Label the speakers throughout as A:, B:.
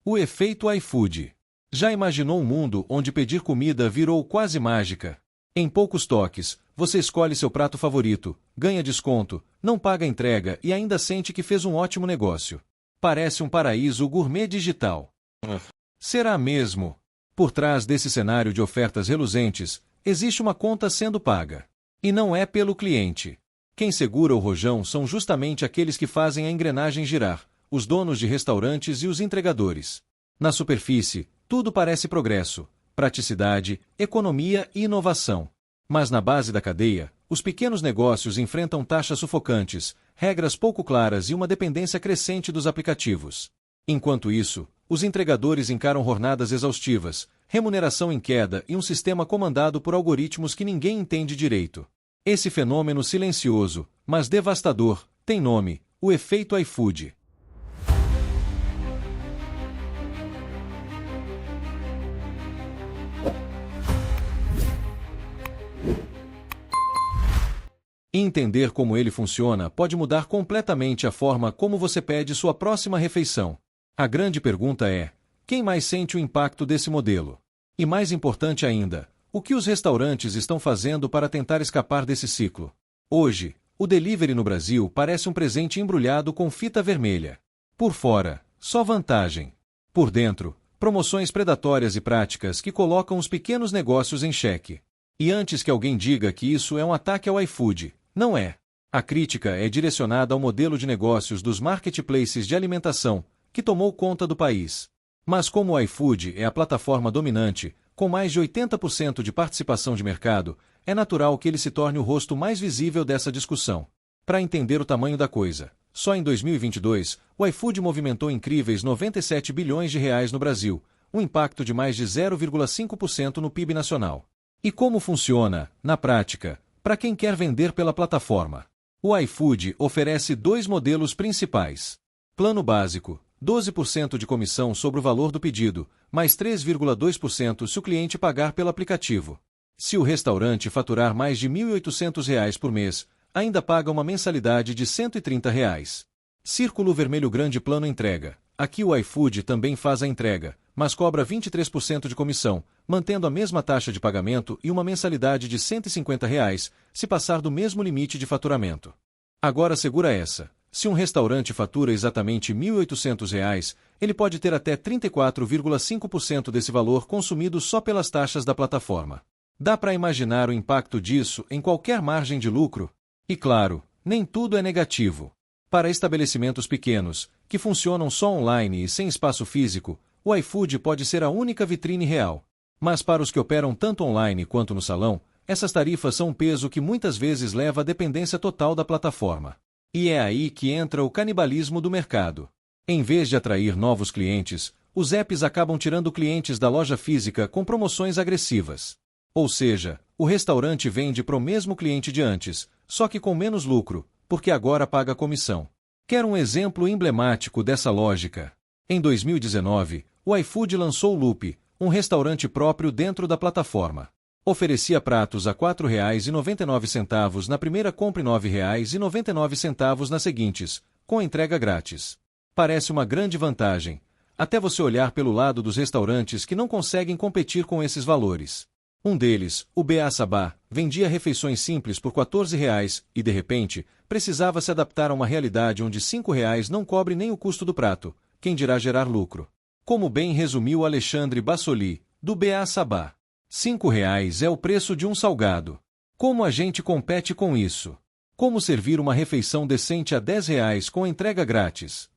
A: O efeito iFood. Já imaginou um mundo onde pedir comida virou quase mágica? Em poucos toques, você escolhe seu prato favorito, ganha desconto, não paga entrega e ainda sente que fez um ótimo negócio. Parece um paraíso gourmet digital. Será mesmo? Por trás desse cenário de ofertas reluzentes, existe uma conta sendo paga. E não é pelo cliente. Quem segura o rojão são justamente aqueles que fazem a engrenagem girar, os donos de restaurantes e os entregadores. Na superfície, tudo parece progresso, praticidade, economia e inovação. Mas na base da cadeia, os pequenos negócios enfrentam taxas sufocantes, regras pouco claras e uma dependência crescente dos aplicativos. Enquanto isso, os entregadores encaram jornadas exaustivas, remuneração em queda e um sistema comandado por algoritmos que ninguém entende direito. Esse fenômeno silencioso, mas devastador, tem nome: o efeito iFood. Entender como ele funciona pode mudar completamente a forma como você pede sua próxima refeição. A grande pergunta é: quem mais sente o impacto desse modelo? E mais importante ainda, o que os restaurantes estão fazendo para tentar escapar desse ciclo? Hoje, o delivery no Brasil parece um presente embrulhado com fita vermelha. Por fora, só vantagem. Por dentro, promoções predatórias e práticas que colocam os pequenos negócios em xeque. E antes que alguém diga que isso é um ataque ao iFood, não é. A crítica é direcionada ao modelo de negócios dos marketplaces de alimentação, que tomou conta do país. Mas como o iFood é a plataforma dominante, com mais de 80% de participação de mercado, é natural que ele se torne o rosto mais visível dessa discussão. Para entender o tamanho da coisa, só em 2022, o iFood movimentou incríveis 97 bilhões de reais no Brasil, um impacto de mais de 0,5% no PIB nacional. E como funciona, na prática, para quem quer vender pela plataforma? O iFood oferece dois modelos principais. Plano básico: 12% de comissão sobre o valor do pedido, mais 3,2% se o cliente pagar pelo aplicativo. Se o restaurante faturar mais de R$ 1.800 por mês, ainda paga uma mensalidade de R$ 130. Círculo vermelho grande: plano entrega. Aqui o iFood também faz a entrega, mas cobra 23% de comissão, mantendo a mesma taxa de pagamento e uma mensalidade de R$ 150 se passar do mesmo limite de faturamento. Agora segura essa: se um restaurante fatura exatamente R$ 1.800, ele pode ter até 34,5% desse valor consumido só pelas taxas da plataforma. Dá para imaginar o impacto disso em qualquer margem de lucro? E claro, nem tudo é negativo. Para estabelecimentos pequenos, que funcionam só online e sem espaço físico, o iFood pode ser a única vitrine real. Mas para os que operam tanto online quanto no salão, essas tarifas são um peso que muitas vezes leva à dependência total da plataforma. E é aí que entra o canibalismo do mercado. Em vez de atrair novos clientes, os apps acabam tirando clientes da loja física com promoções agressivas. Ou seja, o restaurante vende para o mesmo cliente de antes, só que com menos lucro, porque agora paga comissão. Quer um exemplo emblemático dessa lógica? Em 2019, o iFood lançou o Loop, um restaurante próprio dentro da plataforma. Oferecia pratos a R$ 4,99 na primeira compra e R$ 9,99 nas seguintes, com entrega grátis. Parece uma grande vantagem, até você olhar pelo lado dos restaurantes que não conseguem competir com esses valores. Um deles, o BA Sabá, vendia refeições simples por R$ 14 e, de repente, precisava se adaptar a uma realidade onde R$ 5 não cobre nem o custo do prato, quem dirá gerar lucro. Como bem resumiu Alexandre Bassoli, do BA Sabá. R$ 5 é o preço de um salgado. Como a gente compete com isso? Como servir uma refeição decente a R$ 10 com entrega grátis?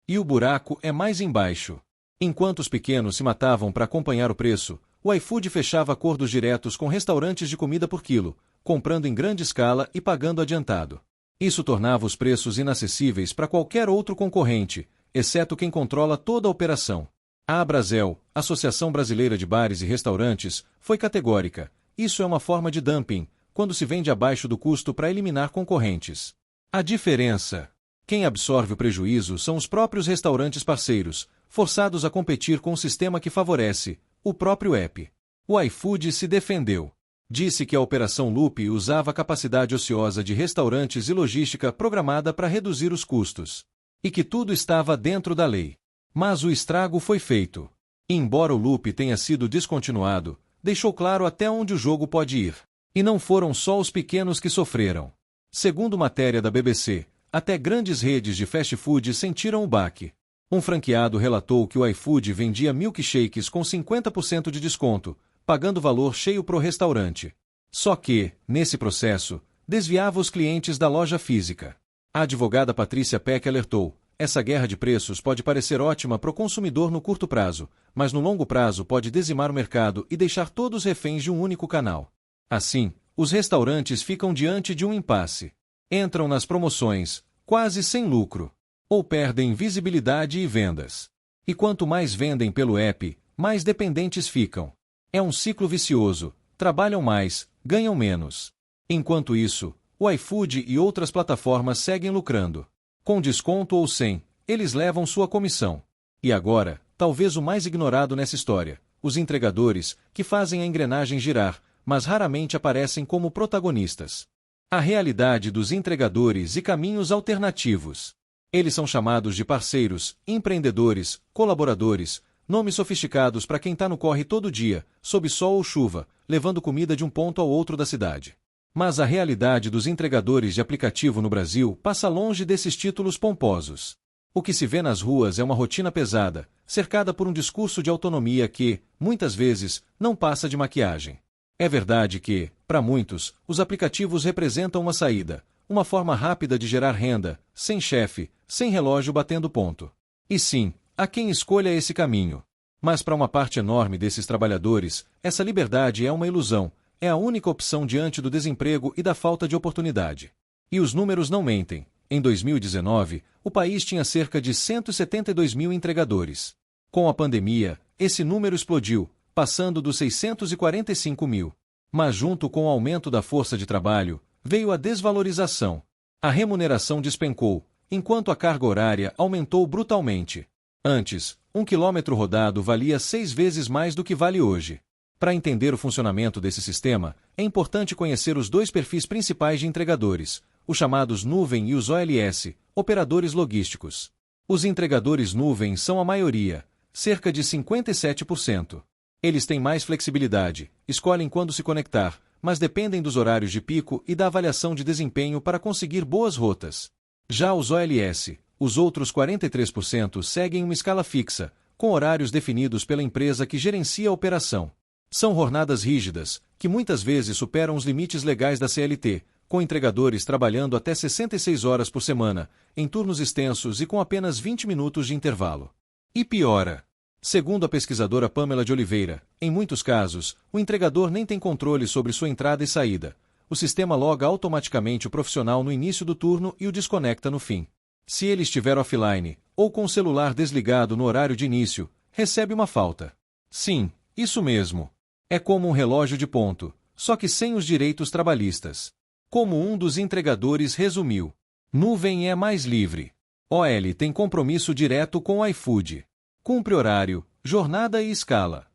A: E o buraco é mais embaixo. Enquanto os pequenos se matavam para acompanhar o preço, o iFood fechava acordos diretos com restaurantes de comida por quilo, comprando em grande escala e pagando adiantado. Isso tornava os preços inacessíveis para qualquer outro concorrente, exceto quem controla toda a operação. A Abrazel, Associação Brasileira de Bares e Restaurantes, foi categórica: isso é uma forma de dumping, quando se vende abaixo do custo para eliminar concorrentes. A diferença: quem absorve o prejuízo são os próprios restaurantes parceiros, forçados a competir com um sistema que favorece o próprio app. O iFood se defendeu. Disse que a Operação Loop usava a capacidade ociosa de restaurantes e logística programada para reduzir os custos. E que tudo estava dentro da lei. Mas o estrago foi feito. E embora o loop tenha sido descontinuado, deixou claro até onde o jogo pode ir. E não foram só os pequenos que sofreram. Segundo matéria da BBC, até grandes redes de fast food sentiram o baque. Um franqueado relatou que o iFood vendia milkshakes com 50% de desconto, pagando valor cheio pro restaurante. Só que, nesse processo, desviava os clientes da loja física. A advogada Patrícia Peck alertou: essa guerra de preços pode parecer ótima pro consumidor no curto prazo, mas no longo prazo pode dizimar o mercado e deixar todos reféns de um único canal. Assim, os restaurantes ficam diante de um impasse. Entram nas promoções, quase sem lucro, ou perdem visibilidade e vendas. E quanto mais vendem pelo app, mais dependentes ficam. É um ciclo vicioso: trabalham mais, ganham menos. Enquanto isso, o iFood e outras plataformas seguem lucrando. Com desconto ou sem, eles levam sua comissão. E agora, talvez o mais ignorado nessa história, os entregadores, que fazem a engrenagem girar, mas raramente aparecem como protagonistas. A realidade dos entregadores e caminhos alternativos. Eles são chamados de parceiros, empreendedores, colaboradores, nomes sofisticados para quem está no corre todo dia, sob sol ou chuva, levando comida de um ponto ao outro da cidade. Mas a realidade dos entregadores de aplicativo no Brasil passa longe desses títulos pomposos. O que se vê nas ruas é uma rotina pesada, cercada por um discurso de autonomia que, muitas vezes, não passa de maquiagem. É verdade que, para muitos, os aplicativos representam uma saída, uma forma rápida de gerar renda, sem chefe, sem relógio batendo ponto. E sim, há quem escolha esse caminho. Mas para uma parte enorme desses trabalhadores, essa liberdade é uma ilusão, é a única opção diante do desemprego e da falta de oportunidade. E os números não mentem. Em 2019, o país tinha cerca de 172 mil entregadores. Com a pandemia, esse número explodiu, passando dos 645 mil. Mas junto com o aumento da força de trabalho, veio a desvalorização. A remuneração despencou, enquanto a carga horária aumentou brutalmente. Antes, 1 quilômetro rodado valia 6 vezes mais do que vale hoje. Para entender o funcionamento desse sistema, é importante conhecer os dois perfis principais de entregadores, os chamados nuvem e os OLS, operadores logísticos. Os entregadores nuvem são a maioria, cerca de 57%. Eles têm mais flexibilidade, escolhem quando se conectar, mas dependem dos horários de pico e da avaliação de desempenho para conseguir boas rotas. Já os OLS, os outros 43% seguem uma escala fixa, com horários definidos pela empresa que gerencia a operação. São jornadas rígidas, que muitas vezes superam os limites legais da CLT, com entregadores trabalhando até 66 horas por semana, em turnos extensos e com apenas 20 minutos de intervalo. E piora. Segundo a pesquisadora Pamela de Oliveira, em muitos casos, o entregador nem tem controle sobre sua entrada e saída. O sistema loga automaticamente o profissional no início do turno e o desconecta no fim. Se ele estiver offline, ou com o celular desligado no horário de início, recebe uma falta. Sim, isso mesmo. É como um relógio de ponto, só que sem os direitos trabalhistas. Como um dos entregadores resumiu: nuvem é mais livre. OL tem compromisso direto com o iFood. Cumpre horário, jornada e escala.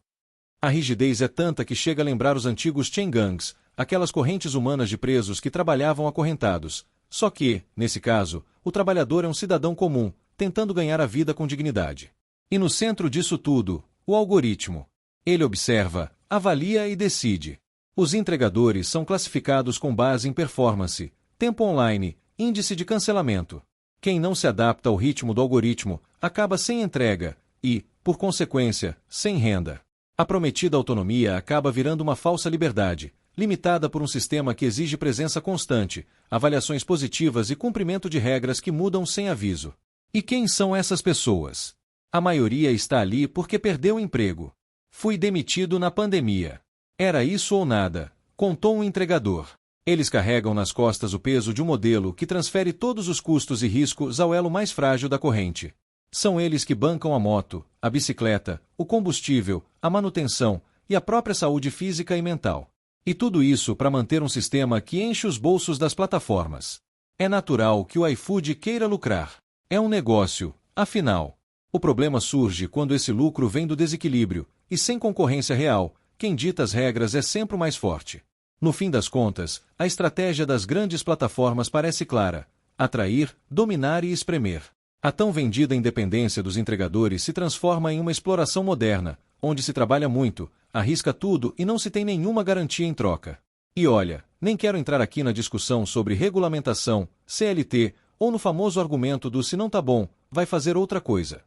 A: A rigidez é tanta que chega a lembrar os antigos chain gangs, aquelas correntes humanas de presos que trabalhavam acorrentados. Só que, nesse caso, o trabalhador é um cidadão comum, tentando ganhar a vida com dignidade. E no centro disso tudo, o algoritmo. Ele observa, avalia e decide. Os entregadores são classificados com base em performance, tempo online, índice de cancelamento. Quem não se adapta ao ritmo do algoritmo acaba sem entrega e, por consequência, sem renda. A prometida autonomia acaba virando uma falsa liberdade, limitada por um sistema que exige presença constante, avaliações positivas e cumprimento de regras que mudam sem aviso. E quem são essas pessoas? A maioria está ali porque perdeu o emprego. Fui demitido na pandemia. Era isso ou nada, contou um entregador. Eles carregam nas costas o peso de um modelo que transfere todos os custos e riscos ao elo mais frágil da corrente. São eles que bancam a moto, a bicicleta, o combustível, a manutenção e a própria saúde física e mental. E tudo isso para manter um sistema que enche os bolsos das plataformas. É natural que o iFood queira lucrar. É um negócio, afinal. O problema surge quando esse lucro vem do desequilíbrio, e sem concorrência real, quem dita as regras é sempre o mais forte. No fim das contas, a estratégia das grandes plataformas parece clara: atrair, dominar e espremer. A tão vendida independência dos entregadores se transforma em uma exploração moderna, onde se trabalha muito, arrisca tudo e não se tem nenhuma garantia em troca. E olha, nem quero entrar aqui na discussão sobre regulamentação, CLT, ou no famoso argumento do se não tá bom, vai fazer outra coisa.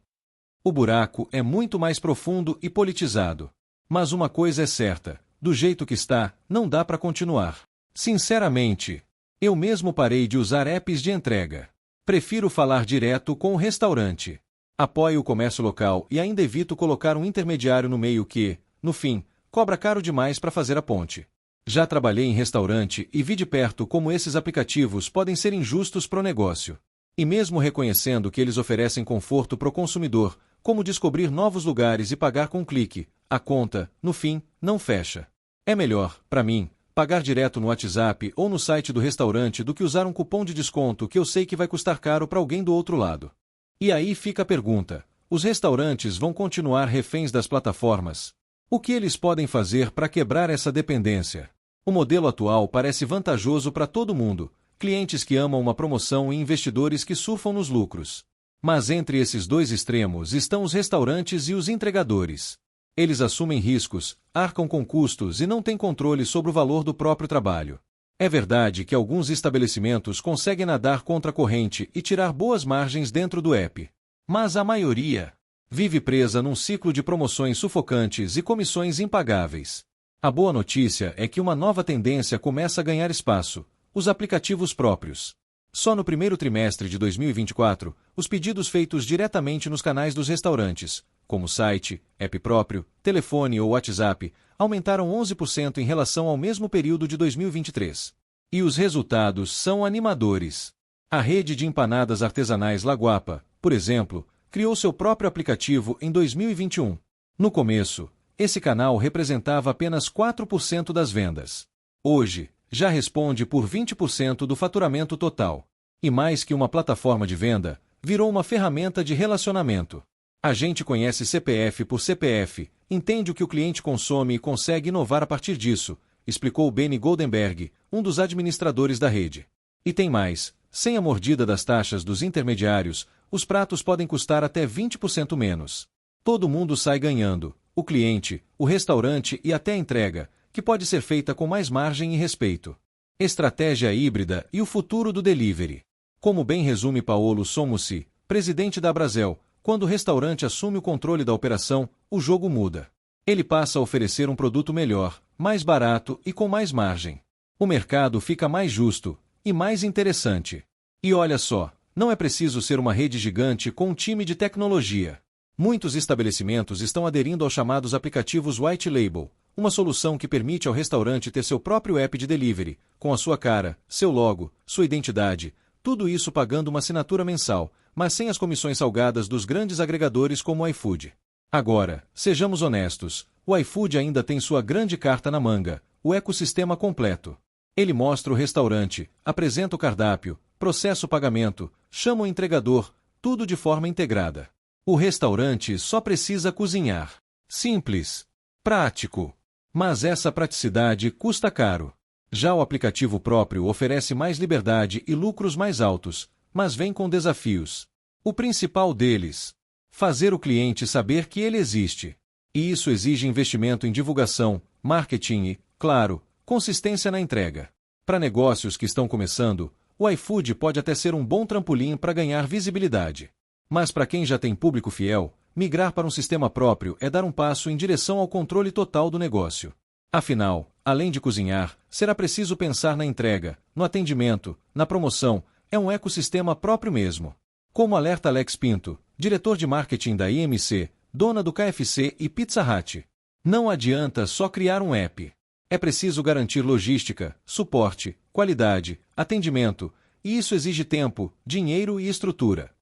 A: O buraco é muito mais profundo e politizado. Mas uma coisa é certa, do jeito que está, não dá para continuar. Sinceramente, eu mesmo parei de usar apps de entrega. Prefiro falar direto com o restaurante. Apoio o comércio local e ainda evito colocar um intermediário no meio que, no fim, cobra caro demais para fazer a ponte. Já trabalhei em restaurante e vi de perto como esses aplicativos podem ser injustos pro negócio. E mesmo reconhecendo que eles oferecem conforto pro consumidor, como descobrir novos lugares e pagar com um clique, a conta, no fim, não fecha. É melhor, para mim, pagar direto no WhatsApp ou no site do restaurante do que usar um cupom de desconto que eu sei que vai custar caro para alguém do outro lado. E aí fica a pergunta: os restaurantes vão continuar reféns das plataformas? O que eles podem fazer para quebrar essa dependência? O modelo atual parece vantajoso para todo mundo, clientes que amam uma promoção e investidores que surfam nos lucros. Mas entre esses dois extremos estão os restaurantes e os entregadores. Eles assumem riscos, arcam com custos e não têm controle sobre o valor do próprio trabalho. É verdade que alguns estabelecimentos conseguem nadar contra a corrente e tirar boas margens dentro do app. Mas a maioria vive presa num ciclo de promoções sufocantes e comissões impagáveis. A boa notícia é que uma nova tendência começa a ganhar espaço: os aplicativos próprios. Só no primeiro trimestre de 2024, os pedidos feitos diretamente nos canais dos restaurantes, como site, app próprio, telefone ou WhatsApp, aumentaram 11% em relação ao mesmo período de 2023. E os resultados são animadores. A rede de empanadas artesanais La Guapa, por exemplo, criou seu próprio aplicativo em 2021. No começo, esse canal representava apenas 4% das vendas. Hoje, já responde por 20% do faturamento total. E mais que uma plataforma de venda, virou uma ferramenta de relacionamento. A gente conhece CPF por CPF, entende o que o cliente consome e consegue inovar a partir disso, explicou Benny Goldenberg, um dos administradores da rede. E tem mais: sem a mordida das taxas dos intermediários, os pratos podem custar até 20% menos. Todo mundo sai ganhando: o cliente, o restaurante e até a entrega, que pode ser feita com mais margem e respeito. Estratégia híbrida e o futuro do delivery. Como bem resume Paolo Somussi, presidente da Brasel, quando o restaurante assume o controle da operação, o jogo muda. Ele passa a oferecer um produto melhor, mais barato e com mais margem. O mercado fica mais justo e mais interessante. E olha só, não é preciso ser uma rede gigante com um time de tecnologia. Muitos estabelecimentos estão aderindo aos chamados aplicativos White Label, uma solução que permite ao restaurante ter seu próprio app de delivery, com a sua cara, seu logo, sua identidade, tudo isso pagando uma assinatura mensal, mas sem as comissões salgadas dos grandes agregadores como o iFood. Agora, sejamos honestos, o iFood ainda tem sua grande carta na manga: o ecossistema completo. Ele mostra o restaurante, apresenta o cardápio, processa o pagamento, chama o entregador, tudo de forma integrada. O restaurante só precisa cozinhar. Simples. Prático. Mas essa praticidade custa caro. Já o aplicativo próprio oferece mais liberdade e lucros mais altos, mas vem com desafios. O principal deles: fazer o cliente saber que ele existe. E isso exige investimento em divulgação, marketing e, claro, consistência na entrega. Para negócios que estão começando, o iFood pode até ser um bom trampolim para ganhar visibilidade. Mas para quem já tem público fiel, migrar para um sistema próprio é dar um passo em direção ao controle total do negócio. Afinal, além de cozinhar, será preciso pensar na entrega, no atendimento, na promoção. É um ecossistema próprio mesmo. Como alerta Alex Pinto, diretor de marketing da IMC, dona do KFC e Pizza Hut. Não adianta só criar um app. É preciso garantir logística, suporte, qualidade, atendimento, e isso exige tempo, dinheiro e estrutura.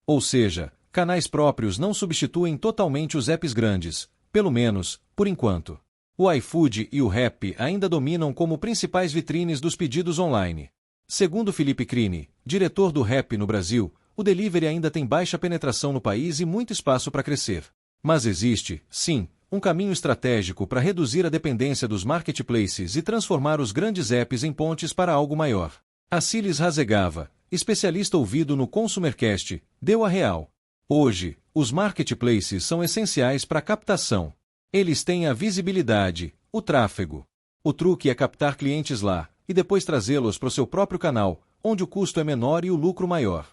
A: Ou seja, canais próprios não substituem totalmente os apps grandes, pelo menos, por enquanto. O iFood e o Rappi ainda dominam como principais vitrines dos pedidos online. Segundo Felipe Crini, diretor do Rappi no Brasil, o delivery ainda tem baixa penetração no país e muito espaço para crescer. Mas existe, sim, um caminho estratégico para reduzir a dependência dos marketplaces e transformar os grandes apps em pontes para algo maior. Acilis Razegava, especialista ouvido no ConsumerCast, deu a real. Hoje, os marketplaces são essenciais para a captação. Eles têm a visibilidade, o tráfego. O truque é captar clientes lá, e depois trazê-los para o seu próprio canal, onde o custo é menor e o lucro maior.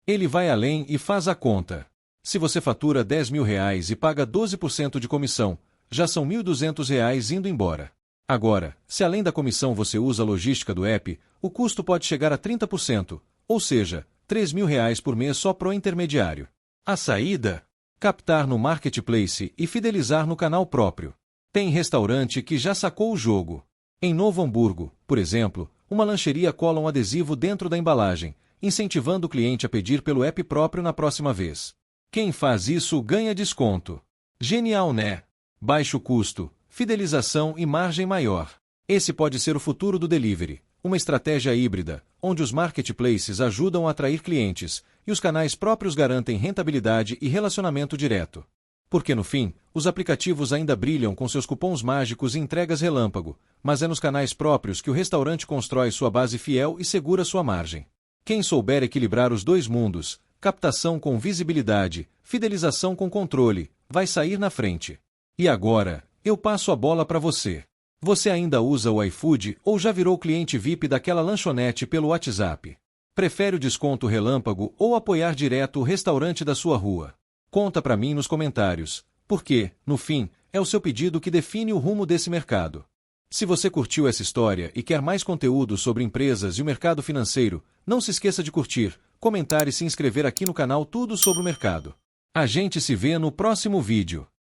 A: Ele vai além e faz a conta. Se você fatura R$10.000 e paga 12% de comissão, já são R$1.200 indo embora. Agora, se além da comissão você usa a logística do app, o custo pode chegar a 30%, ou seja, R$3.000 por mês só pro intermediário. A saída? Captar no marketplace e fidelizar no canal próprio. Tem restaurante que já sacou o jogo. Em Novo Hamburgo, por exemplo, uma lancheria cola um adesivo dentro da embalagem, incentivando o cliente a pedir pelo app próprio na próxima vez. Quem faz isso ganha desconto. Genial, né? Baixo custo, fidelização e margem maior. Esse pode ser o futuro do delivery, uma estratégia híbrida, onde os marketplaces ajudam a atrair clientes e os canais próprios garantem rentabilidade e relacionamento direto. Porque no fim, os aplicativos ainda brilham com seus cupons mágicos e entregas relâmpago, mas é nos canais próprios que o restaurante constrói sua base fiel e segura sua margem. Quem souber equilibrar os dois mundos, captação com visibilidade, fidelização com controle, vai sair na frente. E agora, eu passo a bola para você. Você ainda usa o iFood ou já virou cliente VIP daquela lanchonete pelo WhatsApp? Prefere o desconto relâmpago ou apoiar direto o restaurante da sua rua? Conta para mim nos comentários, porque, no fim, é o seu pedido que define o rumo desse mercado. Se você curtiu essa história e quer mais conteúdo sobre empresas e o mercado financeiro, não se esqueça de curtir, comentar e se inscrever aqui no canal Tudo sobre o Mercado. A gente se vê no próximo vídeo.